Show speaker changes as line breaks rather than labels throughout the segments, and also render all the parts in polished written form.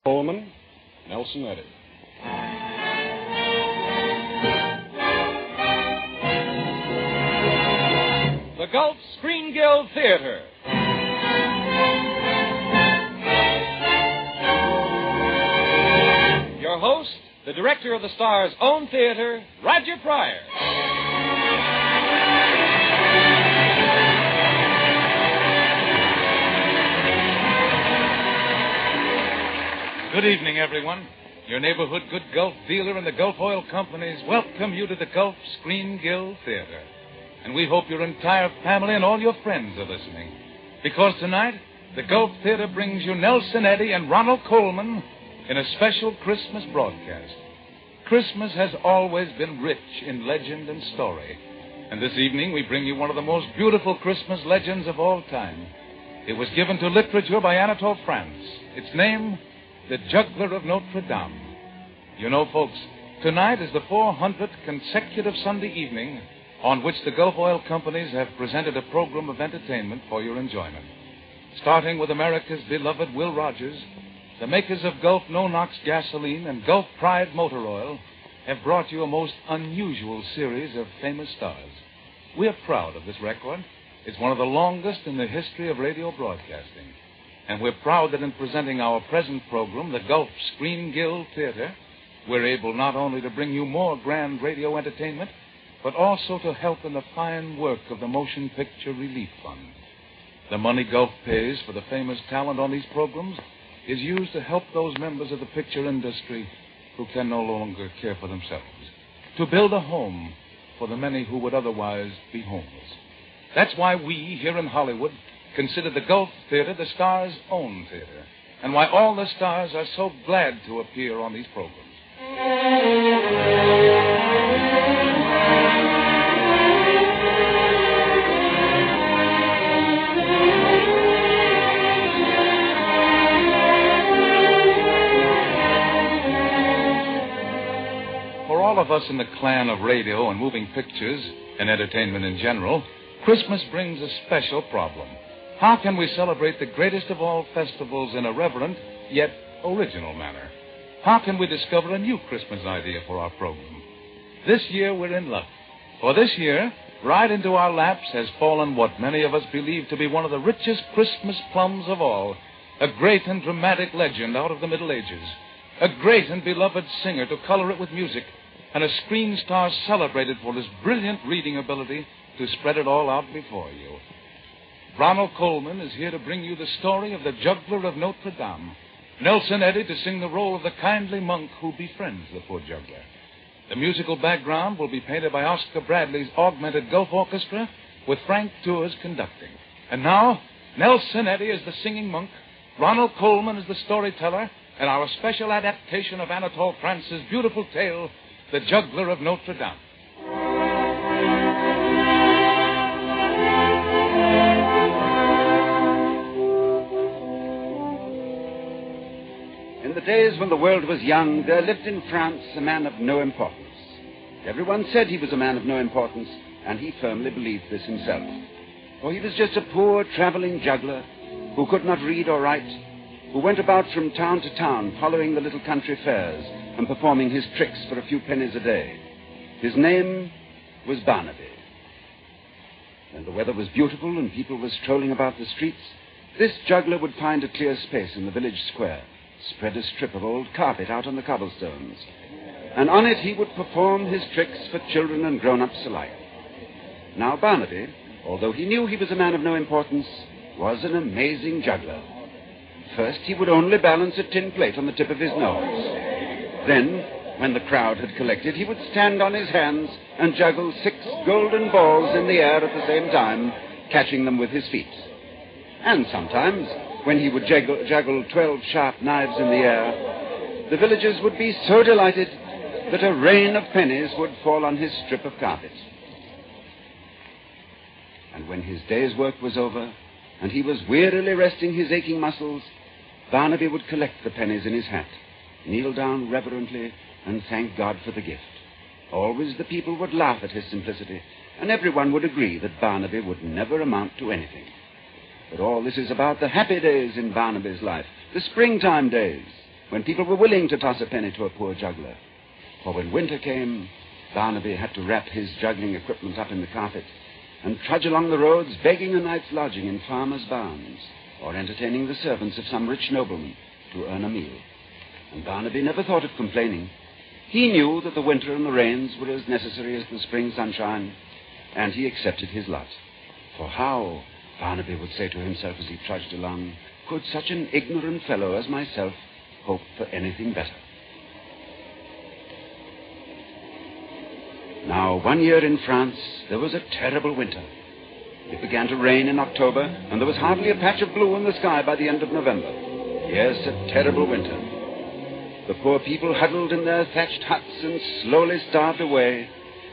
Coleman, Nelson Eddy.
The Gulf Screen Guild Theater. Your host, the director of the Star's own theater, Roger Pryor.
Good evening, everyone. Your neighborhood good Gulf dealer and the Gulf Oil Companies welcome you to the Gulf Screen Guild Theater. And we hope your entire family and all your friends are listening. Because tonight, the Gulf Theater brings you Nelson Eddy and Ronald Coleman in a special Christmas broadcast. Christmas has always been rich in legend and story. And this evening, we bring you one of the most beautiful Christmas legends of all time. It was given to literature by Anatole France. Its name, The Juggler of Notre Dame. You know, folks, tonight is the 400th consecutive Sunday evening on which the Gulf Oil Companies have presented a program of entertainment for your enjoyment. Starting with America's beloved Will Rogers, the makers of Gulf No-Nox gasoline and Gulf Pride motor oil have brought you a most unusual series of famous stars. We are proud of this record. It's one of the longest in the history of radio broadcasting. And we're proud that in presenting our present program, the Gulf Screen Guild Theater, we're able not only to bring you more grand radio entertainment, but also to help in the fine work of the Motion Picture Relief Fund. The money Gulf pays for the famous talent on these programs is used to help those members of the picture industry who can no longer care for themselves, to build a home for the many who would otherwise be homeless. That's why we, here in Hollywood, consider the Gulf Theater the Star's own theater, and why all the stars are so glad to appear on these programs. For all of us in the clan of radio and moving pictures and entertainment in general, Christmas brings a special problem. How can we celebrate the greatest of all festivals in a reverent, yet original manner? How can we discover a new Christmas idea for our program? This year, we're in luck. For this year, right into our laps has fallen what many of us believe to be one of the richest Christmas plums of all, a great and dramatic legend out of the Middle Ages, a great and beloved singer to color it with music, and a screen star celebrated for his brilliant reading ability to spread it all out before you. Ronald Coleman is here to bring you the story of the Juggler of Notre Dame. Nelson Eddy to sing the role of the kindly monk who befriends the poor juggler. The musical background will be painted by Oscar Bradley's Augmented Gulf Orchestra with Frank Tours conducting. And now, Nelson Eddy is the singing monk, Ronald Coleman is the storyteller, and our special adaptation of Anatole France's beautiful tale, The Juggler of Notre Dame.
In the days when the world was young, there lived in France a man of no importance. Everyone said he was a man of no importance, and he firmly believed this himself. For he was just a poor traveling juggler who could not read or write, who went about from town to town following the little country fairs and performing his tricks for a few pennies a day. His name was Barnaby. When the weather was beautiful and people were strolling about the streets, this juggler would find a clear space in the village square, spread a strip of old carpet out on the cobblestones, and on it he would perform his tricks for children and grown-ups alike. Now Barnaby, although he knew he was a man of no importance, was an amazing juggler. First, he would only balance a tin plate on the tip of his nose. Then, when the crowd had collected, he would stand on his hands and juggle 6 golden balls in the air at the same time, catching them with his feet. And sometimes, when he would juggle 12 sharp knives in the air, the villagers would be so delighted that a rain of pennies would fall on his strip of carpet. And when his day's work was over, and he was wearily resting his aching muscles, Barnaby would collect the pennies in his hat, kneel down reverently, and thank God for the gift. Always the people would laugh at his simplicity, and everyone would agree that Barnaby would never amount to anything. But all this is about the happy days in Barnaby's life, the springtime days, when people were willing to toss a penny to a poor juggler. For when winter came, Barnaby had to wrap his juggling equipment up in the carpet and trudge along the roads begging a night's lodging in farmers' barns or entertaining the servants of some rich nobleman to earn a meal. And Barnaby never thought of complaining. He knew that the winter and the rains were as necessary as the spring sunshine, and he accepted his lot. For how, Barnaby would say to himself as he trudged along, could such an ignorant fellow as myself hope for anything better? Now, one year in France, there was a terrible winter. It began to rain in October, and there was hardly a patch of blue in the sky by the end of November. Yes, a terrible winter. The poor people huddled in their thatched huts and slowly starved away,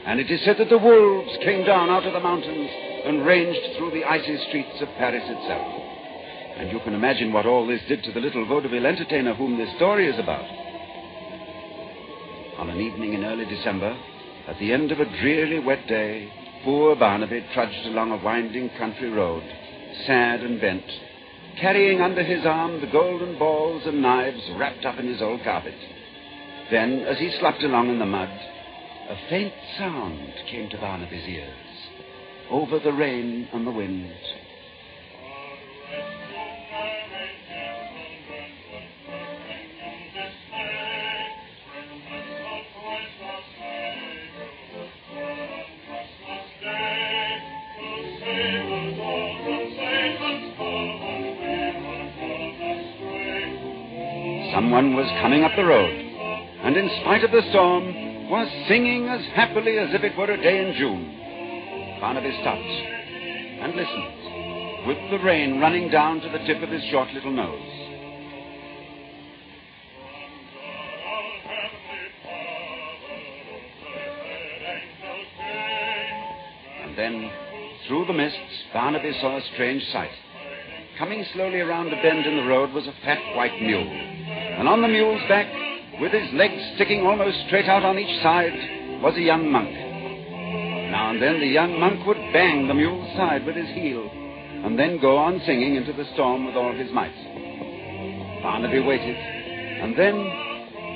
and it is said that the wolves came down out of the mountains and ranged through the icy streets of Paris itself. And you can imagine what all this did to the little vaudeville entertainer whom this story is about. On an evening in early December, at the end of a dreary wet day, poor Barnaby trudged along a winding country road, sad and bent, carrying under his arm the golden balls and knives wrapped up in his old carpet. Then, as he slopped along in the mud, a faint sound came to Barnaby's ears, over the rain and the wind. Someone was coming up the road, and in spite of the storm, was singing as happily as if it were a day in June. Barnaby stopped and listened, with the rain running down to the tip of his short little nose. And then, through the mists, Barnaby saw a strange sight. Coming slowly around a bend in the road was a fat white mule. And on the mule's back, with his legs sticking almost straight out on each side, was a young monk. Now and then the young monk would bang the mule's side with his heel, and then go on singing into the storm with all his might. Barnaby waited, and then,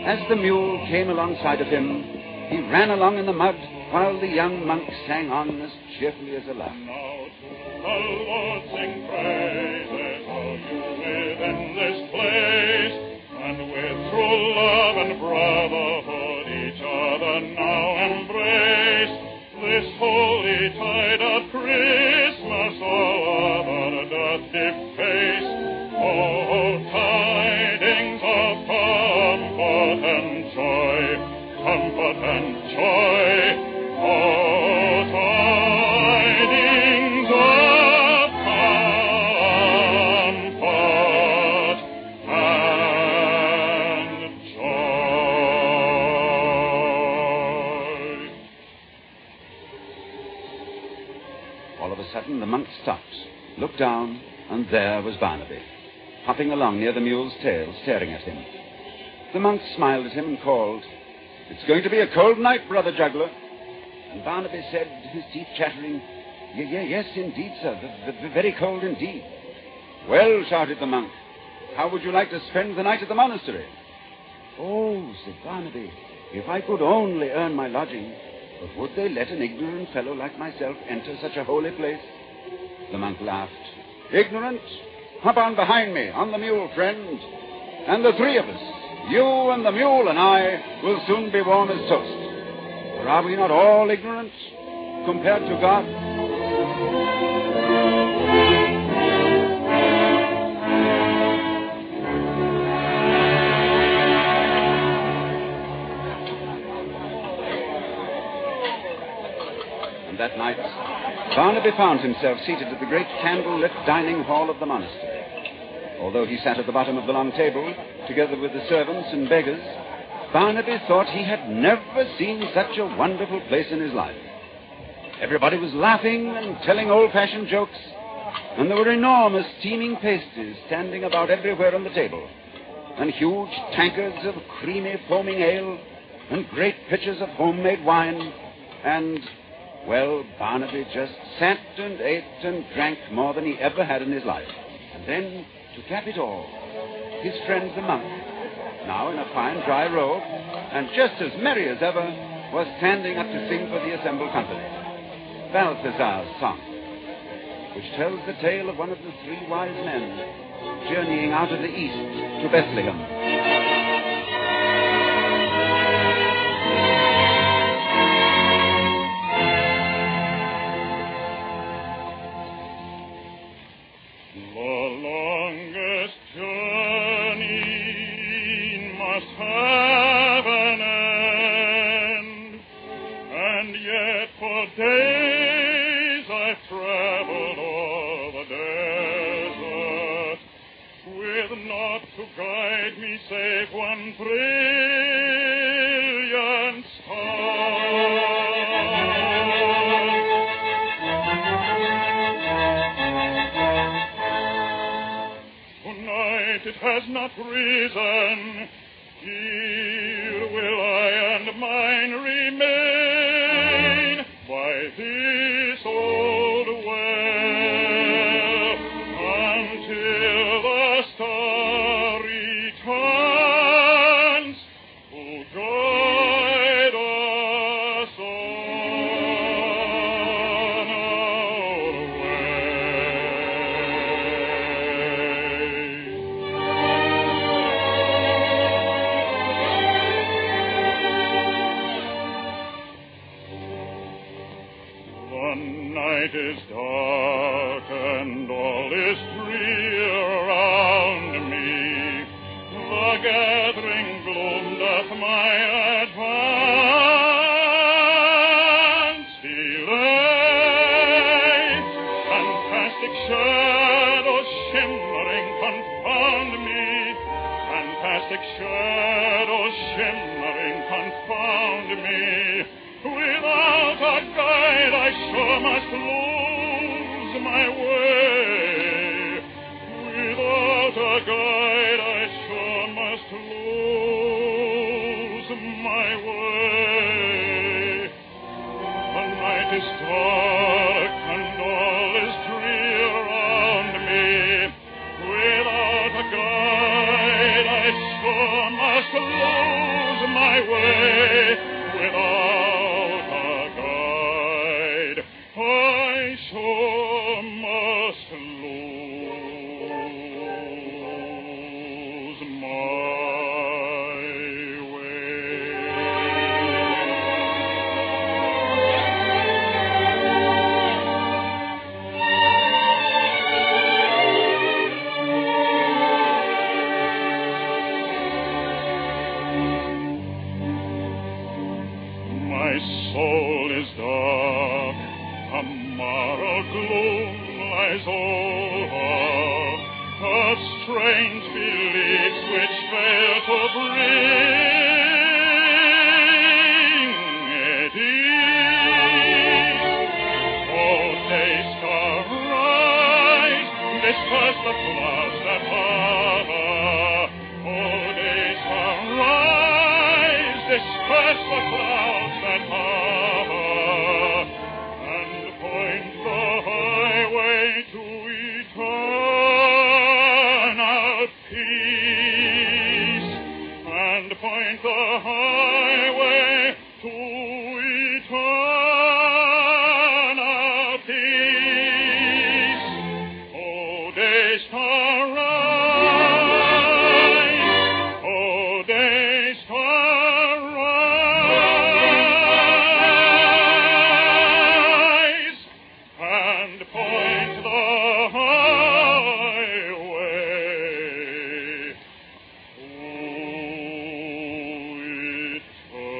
as the mule came alongside of him, he ran along in the mud while the young monk sang on as cheerfully as a lark.
The Lord sing praises, all you within this place, and with true love and brotherhood each other now embrace. This holy tide of Christmas all other doth deface. Oh, tidings of comfort and joy, comfort and joy. Oh, tidings of comfort and joy.
All of a sudden, the monk stopped, looked down, and there was Barnaby, hopping along near the mule's tail, staring at him. The monk smiled at him and called, "It's going to be a cold night, brother juggler." And Barnaby said, his teeth chattering, Yes, indeed, sir, very cold indeed." "Well," shouted the monk, "how would you like to spend the night at the monastery?" "Oh," said Barnaby, "if I could only earn my lodging. But would they let an ignorant fellow like myself enter such a holy place?" The monk laughed. "Ignorant? Hop on behind me, on the mule, friend. And the three of us, you and the mule and I, will soon be warm as toast. For are we not all ignorant compared to God?" And that night, Barnaby found himself seated at the great candle-lit dining hall of the monastery. Although he sat at the bottom of the long table, together with the servants and beggars, Barnaby thought he had never seen such a wonderful place in his life. Everybody was laughing and telling old-fashioned jokes, and there were enormous steaming pasties standing about everywhere on the table, and huge tankards of creamy, foaming ale, and great pitchers of homemade wine, and, well, Barnaby just sat and ate and drank more than he ever had in his life. And then, to cap it all, his friend the monk now in a fine dry robe, and just as merry as ever, was standing up to sing for the assembled company. Balthazar's song, which tells the tale of one of the three wise men journeying out of the east to Bethlehem.
Days I've traveled o'er the desert, with naught to guide me save one brilliant star. Tonight it has not risen, here will I and mine remain by this old well until the star returns to guide us on our The night is dark and all is drear around me. The gathering gloom doth my advance delay. Fantastic shadows shimmering confound me. Fantastic shadows shimmering confound me. Without a guide I sure must lose my way. Without a guide I sure must lose my way. The night is dark and all is drear around me. Without a guide I sure must lose my way. Without a guide, I sure must lose my My soul is dark, a moral gloom lies over, of strange beliefs which fail to bring it ease. Oh, day star, rise, disperse the clouds that hover. Oh, day star, rise, disperse the clouds that hover, and point the highway to eternal peace, and point the highway to eternal peace. Oh, day star, rise, oh, day star, rise, and point the highway to eternal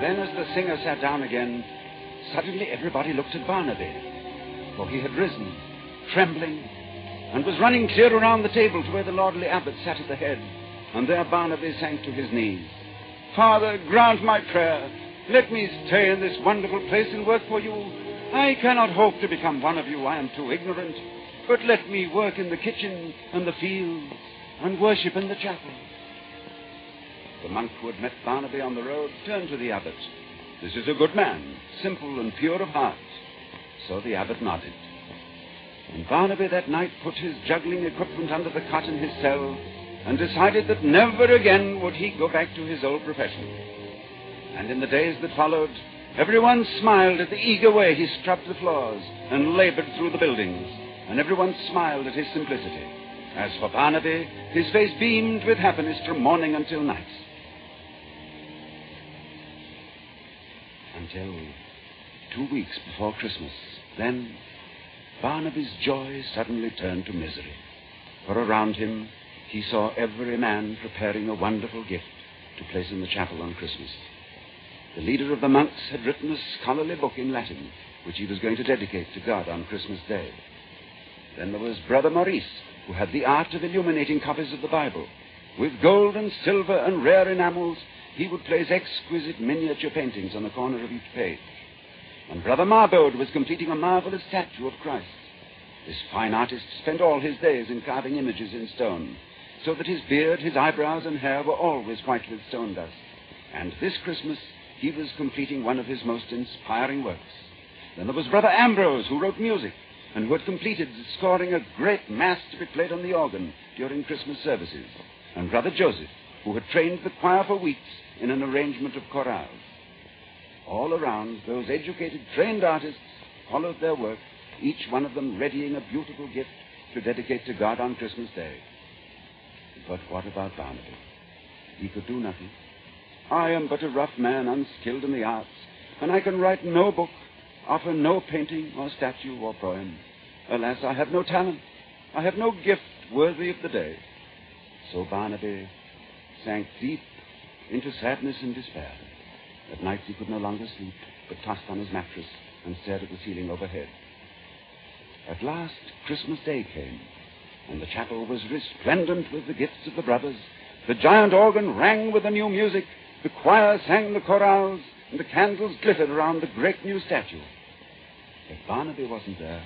Then, as the singer sat down again, suddenly everybody looked at Barnaby, for he had risen, trembling, and was running clear around the table to where the lordly abbot sat at the head, and there Barnaby sank to his knees. Father, grant my prayer. Let me stay in this wonderful place and work for you. I cannot hope to become one of you. I am too ignorant. But let me work in the kitchen and the fields and worship in the chapel. The monk who had met Barnaby on the road turned to the abbot. This is a good man, simple and pure of heart. So the abbot nodded. And Barnaby that night put his juggling equipment under the cot in his cell and decided that never again would he go back to his old profession. And in the days that followed, everyone smiled at the eager way he scrubbed the floors and labored through the buildings, and everyone smiled at his simplicity. As for Barnaby, his face beamed with happiness from morning until night. Until 2 weeks before Christmas. Then Barnaby's joy suddenly turned to misery. For around him he saw every man preparing a wonderful gift to place in the chapel on Christmas. The leader of the monks had written a scholarly book in Latin, which he was going to dedicate to God on Christmas Day. Then there was Brother Maurice, who had the art of illuminating copies of the Bible. With gold and silver and rare enamels, he would place exquisite miniature paintings on the corner of each page. And Brother Marbode was completing a marvelous statue of Christ. This fine artist spent all his days in carving images in stone, so that his beard, his eyebrows, and hair were always white with stone dust. And this Christmas, he was completing one of his most inspiring works. Then there was Brother Ambrose, who wrote music, and who had completed scoring a great mass to be played on the organ during Christmas services. And Brother Joseph, who had trained the choir for weeks in an arrangement of chorales. All around, those educated, trained artists followed their work, each one of them readying a beautiful gift to dedicate to God on Christmas Day. But what about Barnaby? He could do nothing. I am but a rough man, unskilled in the arts, and I can write no book, offer no painting or statue or poem. Alas, I have no talent. I have no gift worthy of the day. So Barnaby sank deep into sadness and despair. At night he could no longer sleep, but tossed on his mattress and stared at the ceiling overhead. At last, Christmas Day came, and the chapel was resplendent with the gifts of the brothers. The giant organ rang with the new music, the choir sang the chorales, and the candles glittered around the great new statue. But Barnaby wasn't there.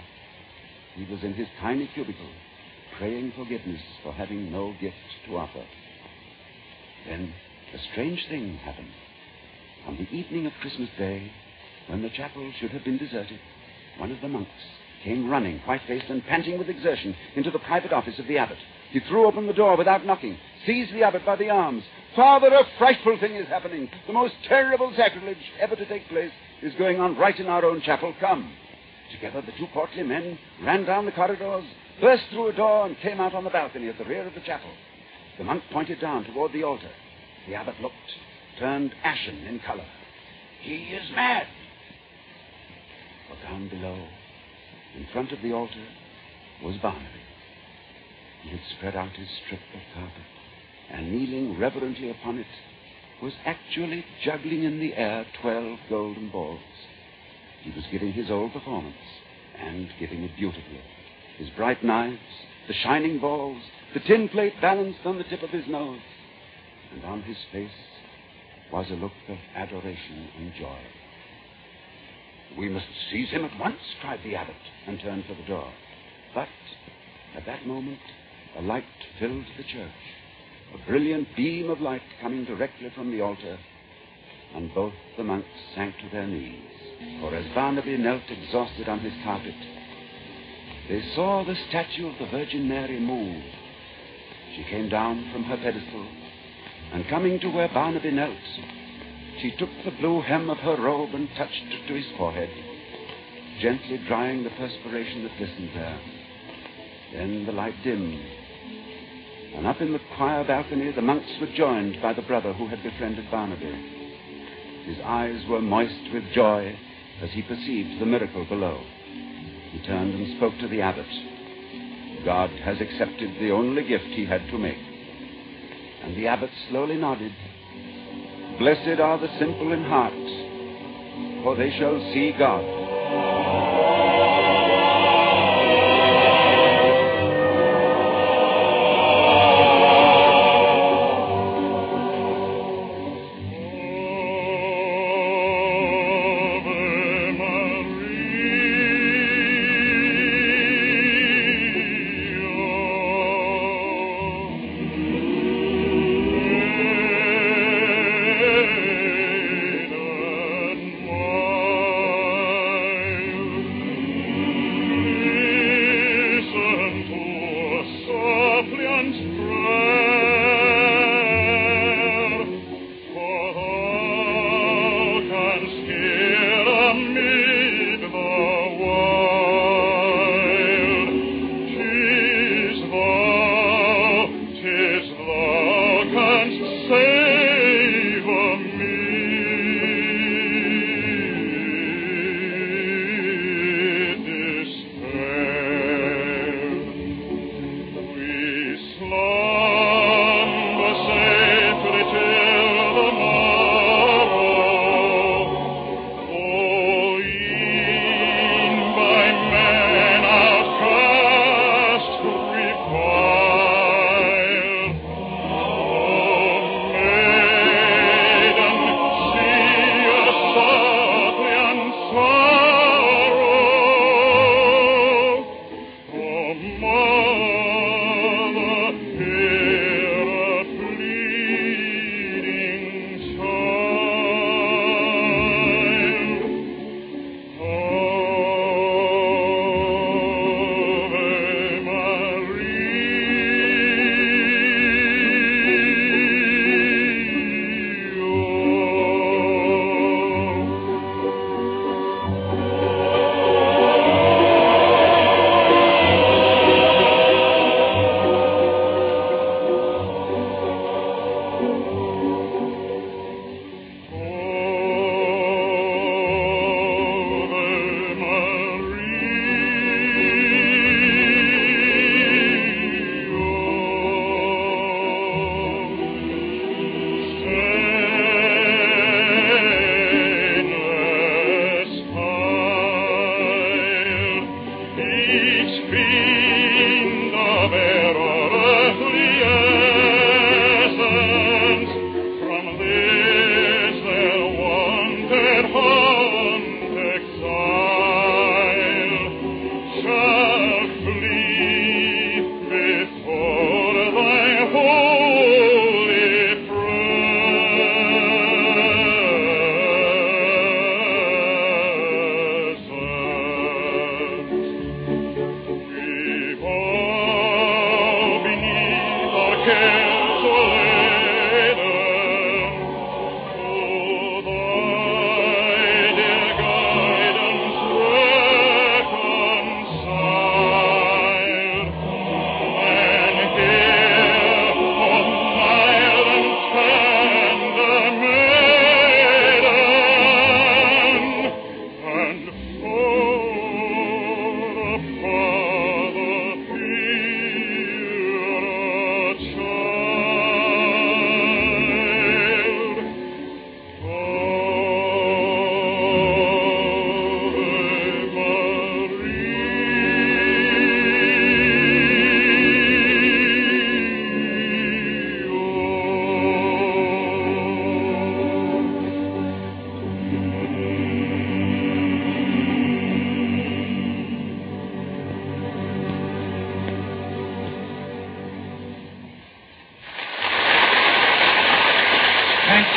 He was in his tiny cubicle, praying forgiveness for having no gift to offer. Then a strange thing happened. On the evening of Christmas Day, when the chapel should have been deserted, one of the monks came running, white-faced and panting with exertion, into the private office of the abbot. He threw open the door without knocking, seized the abbot by the arms. "Father, a frightful thing is happening. The most terrible sacrilege ever to take place is going on right in our own chapel. Come." Together, the two portly men ran down the corridors, burst through a door, and came out on the balcony at the rear of the chapel. The monk pointed down toward the altar. The abbot looked, turned ashen in color. "He is mad." But down below, in front of the altar, was Barnaby. He had spread out his strip of carpet, and kneeling reverently upon it, was actually juggling in the air 12 golden balls. He was giving his old performance, and giving it beautifully. His bright knives, the shining balls, the tin plate balanced on the tip of his nose, and on his face was a look of adoration and joy. "We must seize him at once," cried the abbot, and turned for the door. But at that moment, a light filled the church, a brilliant beam of light coming directly from the altar, and both the monks sank to their knees. For as Barnaby knelt exhausted on his carpet, they saw the statue of the Virgin Mary move. She came down from her pedestal, and coming to where Barnaby knelt, she took the blue hem of her robe and touched it to his forehead, gently drying the perspiration that glistened there. Then the light dimmed, and up in the choir balcony the monks were joined by the brother who had befriended Barnaby. His eyes were moist with joy as he perceived the miracle below. He turned and spoke to the abbot. God has accepted the only gift he had to make. And the abbot slowly nodded. "Blessed are the simple in heart, for they shall see God."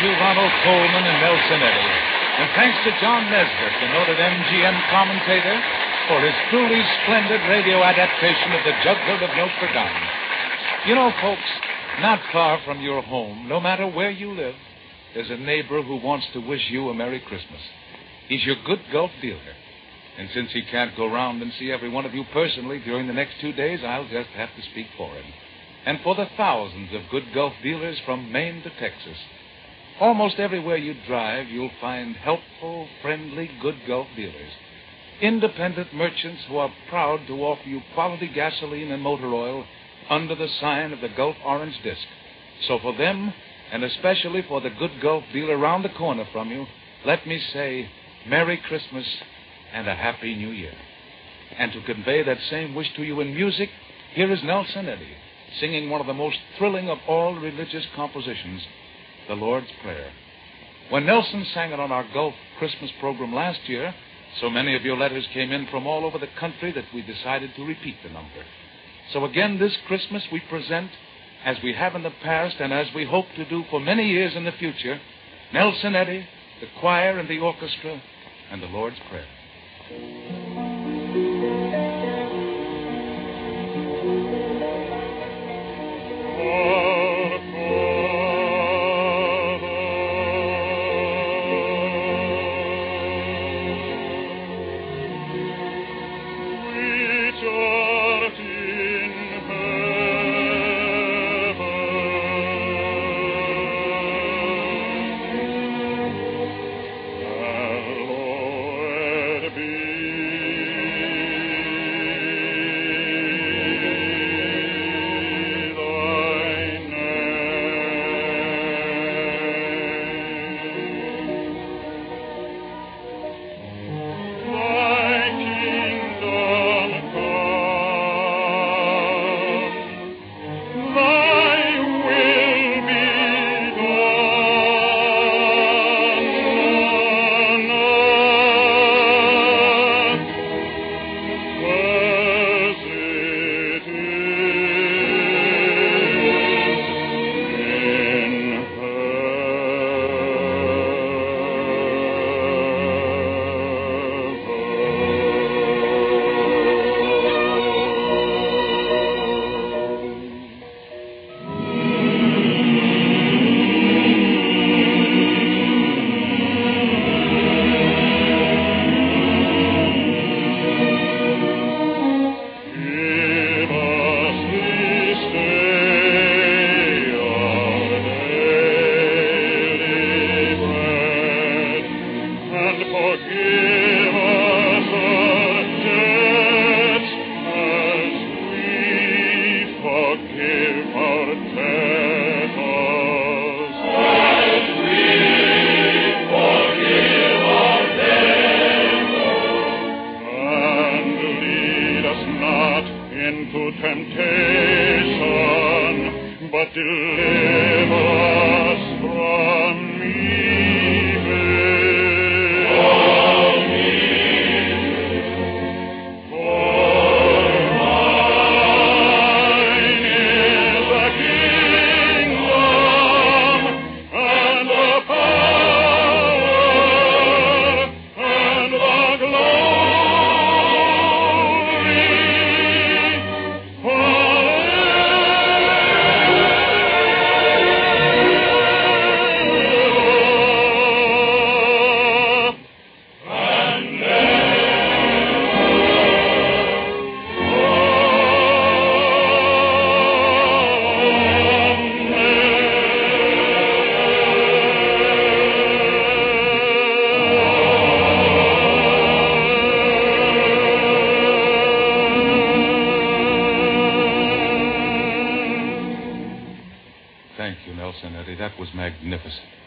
to Ronald Coleman and Nelson Eddy. And thanks to John Nesbitt, the noted MGM commentator, for his truly splendid radio adaptation of The Juggler of Notre Dame. You know, folks, not far from your home, no matter where you live, there's a neighbor who wants to wish you a Merry Christmas. He's your good Gulf dealer. And since he can't go round and see every one of you personally during the next 2 days, I'll just have to speak for him. And for the thousands of good Gulf dealers from Maine to Texas. Almost everywhere you drive, you'll find helpful, friendly, good Gulf dealers. Independent merchants who are proud to offer you quality gasoline and motor oil under the sign of the Gulf Orange Disc. So for them, and especially for the good Gulf dealer around the corner from you, let me say Merry Christmas and a Happy New Year. And to convey that same wish to you in music, here is Nelson Eddy, singing one of the most thrilling of all religious compositions, The Lord's Prayer. When Nelson sang it on our Gulf Christmas program last year, so many of your letters came in from all over the country that we decided to repeat the number. So again this Christmas we present, as we have in the past and as we hope to do for many years in the future, Nelson Eddy, the choir and the orchestra, and The Lord's Prayer.
deliver us from evil. For thine is the kingdom and the power and the
Thank you, Nelson Eddy. That was magnificent.